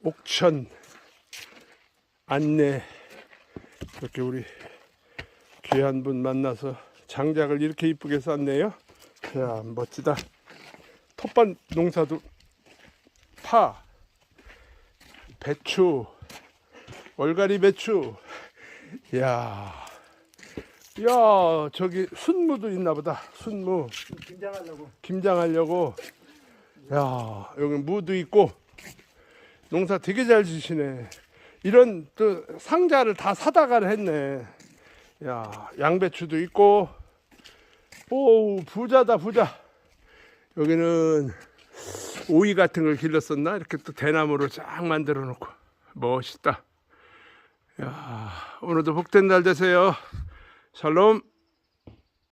옥천 안내 이렇게 우리 귀한 분 만나서 장작을 이렇게 이쁘게 쌌네요. 야, 멋지다. 텃밭 농사도 파, 배추, 얼갈이 배추. 야, 저기 순무도 있나 보다. 순무. 김장하려고. 야, 여기 무도 있고. 농사 되게 잘 지시네. 이런 또 상자를 다 사다가 했네. 야, 양배추도 있고. 오, 부자다, 부자. 여기는 오이 같은 걸 길렀었나? 이렇게 또 대나무로 쫙 만들어 놓고. 멋있다. 야, 오늘도 복된 날 되세요. 샬롬.